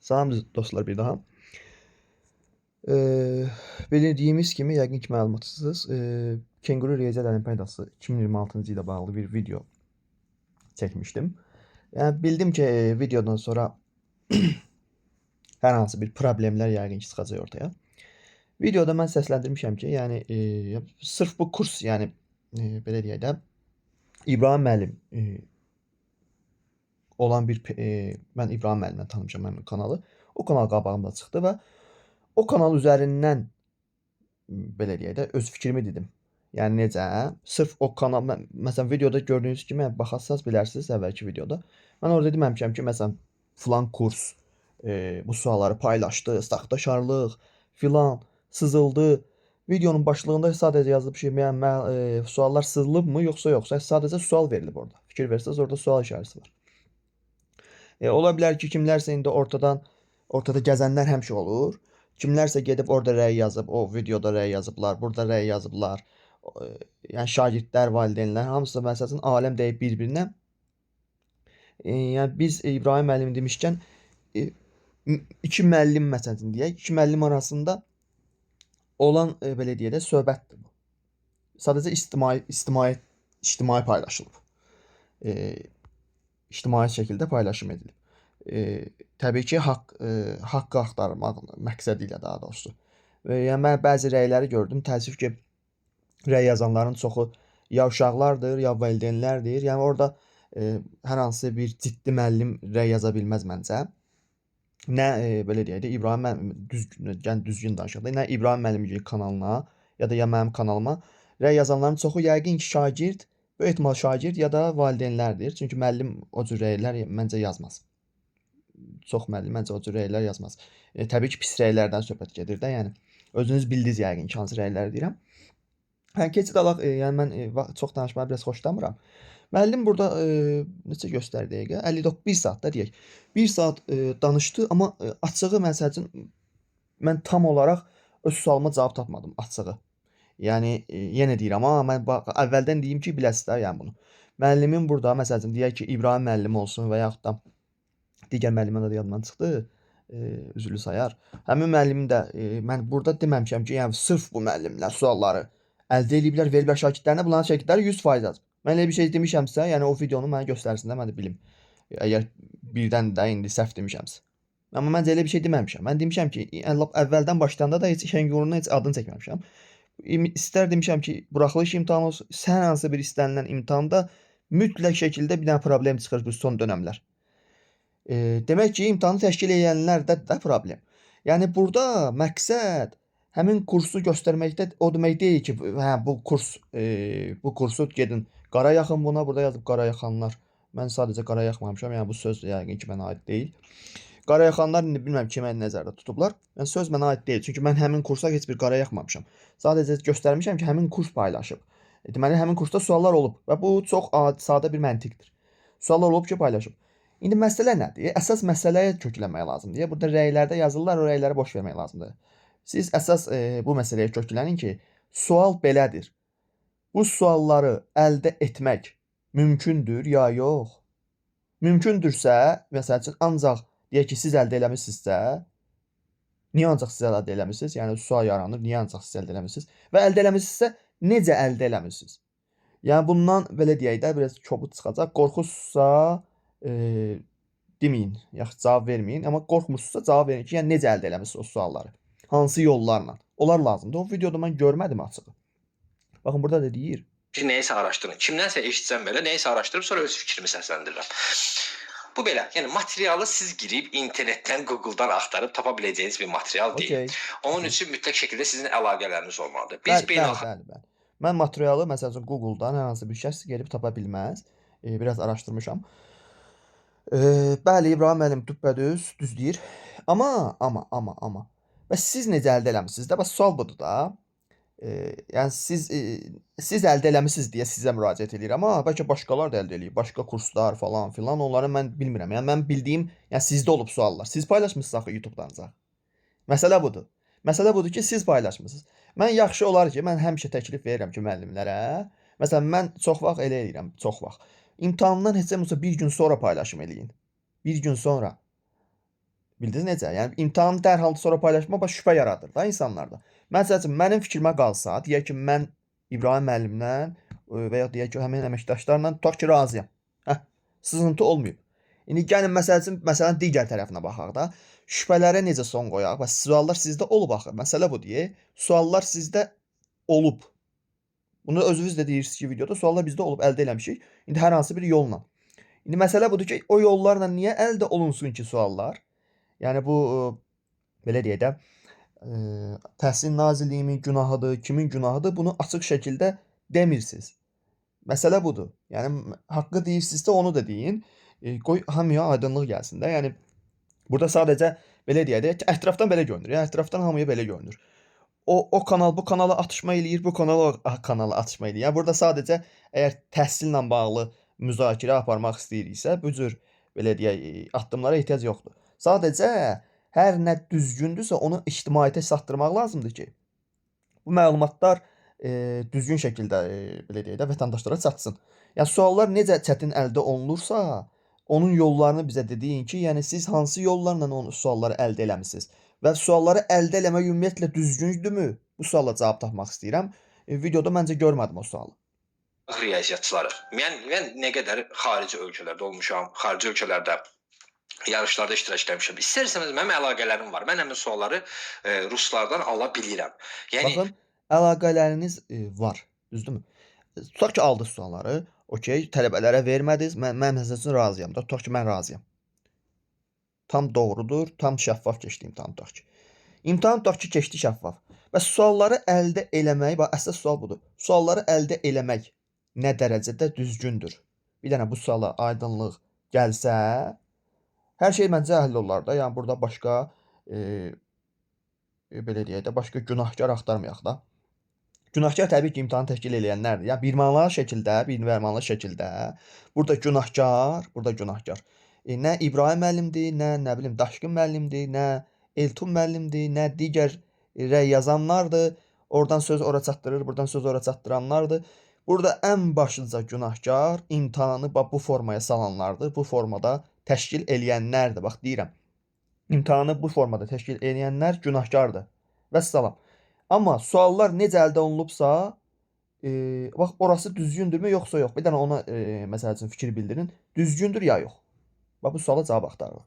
Salam dostlar bir daha. Bildiğimiz kimi yəqin ki məlumatsızsınız. Kenguru riyaziyyat olimpiadası 2026-cı ilə bağlı bir video çəkmişdim. Yəni bildim ki, videodan sonra hər hansı bir problemlər yəqin ki çıxacaq ortaya. Videoda mən səsləndirmişəm ki, yəni sırf bu kurs, yəni belə deyək də İbrahim müəllim olan bir mən İbrahim müəllimdən tanımışam həmin kanalı. O kanal qabağımda çıxdı və o kanal üzərindən belə deyək də öz fikrimi dedim. Yəni necə? Sırf o kanal məsələn videoda gördüyünüz kimi baxarsınız bilərsiniz əvvəlki videoda. Mən orada deməmişəm ki, məsələn filan kurs bu sualları paylaşdı, saxtakarlıq filan sızıldı. Videonun başlığında sadəcə yazılıb şey, suallar sızılıbmı yoxsa yox? Sadəcə sual verilib orada. Fikir versəz orada sual işarəsi var. Ola bilər ki, kimlərsə indi ortada gəzənlər həmişə olur. Kimlərsə gedib orada rəy yazıb, o videoda rəy yazıblar, burada rəy yazıblar. Yəni şagirdlər, valideynlər hamısı məsələn aləm deyib bir-birinə. Yəni biz İbrahim müəllim demişkən iki müəllim məsələn deyək, iki müəllim arasında olan belə deyək də söhbətdir bu. Sadəcə ictimai paylaşılıb. İctimai şəkildə paylaşım edilib. Təbii ki, haqqı axtarmaq məqsədi ilə daha doğrusu. Yəni mən bəzi rəyləri gördüm. Təəssüf ki, rəy yazanların çoxu ya uşaqlardır, ya valideynlərdir. Yəni orada hər hansı bir ciddi müəllim rəy yaza bilməz məncə. Nə belə deyək də İbrahim müəllim düzgün danışaq da, nə İbrahim müəllim kanalına ya da ya mənim kanalıma rəy yazanların çoxu yəqin ki, şagird, böyük ehtimal şagird ya da valideynlərdir. Çünki müəllim o cür rəylər məncə yazmaz. Çox müəllim məncə o cür rəylər yazmaz. Təbii ki, pis rəylərdən söhbət gedir də, yəni özünüz bildiniz yəqin ki, hansı rəyləri deyirəm. Keçid alaq, yəni mən çox danışmağı biraz xoşlamıram. Müəllim burada neçə göstər dəqiqə? 59 saat da deyək. 1 saat danışdı, amma açığı məsəl üçün mən tam olaraq öz sualıma cavab tapmadım açığı. Yəni yenə deyirəm, amma mən əvvəldən deyim ki, biləsiz də yəni bunu. Müəllimin burada məsəl üçün deyək ki, İbrahim müəllim olsun və yaxud da digər müəllimin adı yadımdan çıxdı, üzrlü sayar. Həmin müəllimin də mən burada deməmişəm ki, yəni sırf bu müəllimlər sualları əldə ediblər, veriblər şagirdlərinə, bunların şagirdləri 100% yazıb. Mən elə bir şey demişəmsə, yəni o videonu mənə göstərsin də, mən də bilim. Əgər birdən də indi səhv demişəmsə. Amma məncə elə bir şey deməmişəm. Mən demişəm ki, əvvəldən başlayanda da heç Şəngurunun heç adını çəkməmişəm. İstər demişəm ki, buraxılış imtahanı olsun, hər hansı bir istənilən imtahanda mütləq şəkildə bir dənə problem çıxır bu son dönəmlər. Demək ki, imtahanı təşkil edənlərdə də problem. Yəni burada məqsəd həmin kursu göstərməkdə o demək deyil ki, hə bu kursu gedin qara yaxın buna, burada yazıb qara yaxanlar. Mən sadəcə qara yaxmamışam, yəni bu söz yəqin ki, mənə aid deyil. Qara yaxanlar indi bilmirəm kimə nəzərdə tutublar. Yəni söz mənə aid deyil, çünki mən həmin kursa heç bir qara yaxmamışam. Sadəcə göstərmişəm ki, həmin kurs paylaşıb. Deməli həmin kursda suallar olub və bu çox sadə bir məntiqdir. Suallar olub ki, paylaşıb. İndi məsələ nədir? Əsas məsələyə köklənmək lazımdır. Burada rəylərdə yazırlar, o rəyləri boş vermək lazımdır. Siz əsas bu məsələyə köklənin ki, sual belədir. Bu sualları əldə etmək mümkündür ya yox? Mümkündürsə, məsəl üçün ancaq deyək ki, siz əldə eləmisinizsə, niyə ancaq siz əldə eləmisiniz? Yəni sual yaranır, niyə ancaq siz əldə eləmisiniz? Və əldə eləmisinizsə, necə əldə eləmisiniz? Yəni bundan belə deyək də biraz kobud çıxacaq. Qorxursunuzsa deməyin, yaxşı cavab verməyin, amma qorxmusunuzsa cavab verin ki, yəni necə əldə eləmisiniz o sualları? Hansı yollarla? Onlar lazımdır. O videoda mən görmədim açığı. Baxın burada da deyir. Nəyisə araşdırın. Kimdənsə eşitsəm belə nəyisə araşdırıb sonra öz fikrimi səsləndirirəm. Bu belə, yəni materialı siz girib internetdən, Google-dan axtarıb tapa biləcəyiniz bir material deyil. Onun üçün mütləq şəkildə sizin əlaqələriniz olmalıdır. Biz bəli. Mən materialı məsəl üçün Google-dan hər hansı bir şəxs gəlib tapa bilməz. Biraz araşdırmışam. Bəli, İbrahim müəllim düppədüz düz deyir. Amma. Bəs siz necə əldə eləmisiniz də? Bəs sual budur da. Yəni siz əldə eləmisiniz deyə sizə müraciət edirəm. Amma bəlkə başqalar da əldə eləyib. Başqa kurslar falan filan, onları mən bilmirəm. Yəni mən bildiyim, yəni sizdə olub suallar. Siz paylaşmısınız axı YouTube-danca. Məsələ budur. Məsələ budur ki, siz paylaşmısınız. Mən yaxşı olar ki, mən həmişə təklif verirəm ki, müəllimlərə. Məsələn, mən çox vaxt elə edirəm, çox vaxt. İmtahandan heç olmasa bir gün sonra paylaşım eləyin. Bir gün sonra. Bildiniz necə? Yəni imtahanı dərhal sonra paylaşmaq baş şübhə yaradır da insanlarda. Məsəl üçün mənim fikrimə qalsa, deyək ki, mən İbrahim müəllimlə və ya deyək ki, həmin əməkdaşlarla tutaq ki, razıyam. Sızıntı olmayıb. İndi gəlin məsələn digər tərəfinə baxaq da. Şübhələrə necə son qoyaq? Bəs suallar sizdə olub axı. Məsələ budur. Suallar sizdə olub. Bunu özünüz də deyirsiniz ki, videoda suallar bizdə olub, əldə eləmişik. İndi hər hansı bir yolla. İndi məsələ budur ki, o yollarla niyə əldə olunsun ki suallar? Yəni bu belə deyək də, Təhsil Nazirliyinin günahıdır, kimin günahıdır? Bunu açıq şəkildə demirsiniz. Məsələ budur. Yəni haqqı deyirsinizsə onu da deyin. Qoy hamıya aydınlıq gəlsin də. Yəni burada sadəcə belə deyək də, ətrafdan belə görünür. Yəni ətrafdan hamıya belə görünür. O kanal bu kanala atışma eləyir, bu kanal o kanala atışma eləyir. Yəni burada sadəcə əgər təhsillə bağlı müzakirə aparmaq istəyiriksə, bu cür belə deyək, addımlara ehtiyac yoxdur. Sadəcə hər nə düzgündürsə onu ictimaiyyətə çatdırmaq lazımdır ki, bu məlumatlar düzgün şəkildə belə deyək də vətəndaşlara çatsın. Yəni suallar necə çətin əldə olunursa, onun yollarını bizə deyin ki, yəni siz hansı yollarla o sualları əldə eləmisiniz və sualları əldə eləmək ümumiyyətlə düzgündürmü? Bu suala cavab tapmaq istəyirəm. Videoda məncə görmədim o sualı. Riyaziyyatçıları. Mən nə qədər xarici ölkələrdə olmuşam, xarici ölkələrdə yarışlarda iştirak etmişəm. İstərsəniz mənim əlaqələrim var. Mən həmin sualları ruslardan ala bilirəm. Yəni baxın, əlaqələriniz var, düzdürmü? Tutaq ki, aldınız sualları, okey, tələbələrə vermədiniz. Mən məsəl üçün razıyam da, tutaq ki, mən razıyam. Tam doğrudur, tam şəffaf keçdi imtahan tutaq ki. İmtahan tutaq ki, keçdi şəffaf. Və sualları əldə eləmək, bax əsas sual budur. Sualları əldə eləmək nə dərəcədə düzgündür? Bir dənə bu suala aydınlıq gəlsə, hər şey məncə həll olar da. Yəni burada başqa belə deyək də, başqa günahkar axtarmayaq da. Günahkar təbii ki, imtahan təşkil edənlərdir. Yəni birmənalı şəkildə burada günahkar. Nə İbrahim müəllimdir, nə bilim Daşqın müəllimdir, nə Eltun müəllimdir, nə digər rəy yazanlardır. Oradan söz ora çatdırır, buradan söz ora çatdıranlardır. Burada ən başlıca günahkar imtahanı bu formaya salanlardır. Bu formada təşkil eləyənlərdir. Bax deyirəm. İmtahanı bu formada təşkil eləyənlər günahkardır. Vəssalam. Amma suallar necə əldə olunubsa, bax orası düzgündürmü yoxsa yox? Bir dənə ona məsəl üçün fikir bildirin. Düzgündür ya yox? Bax bu suala cavab axtarırıq.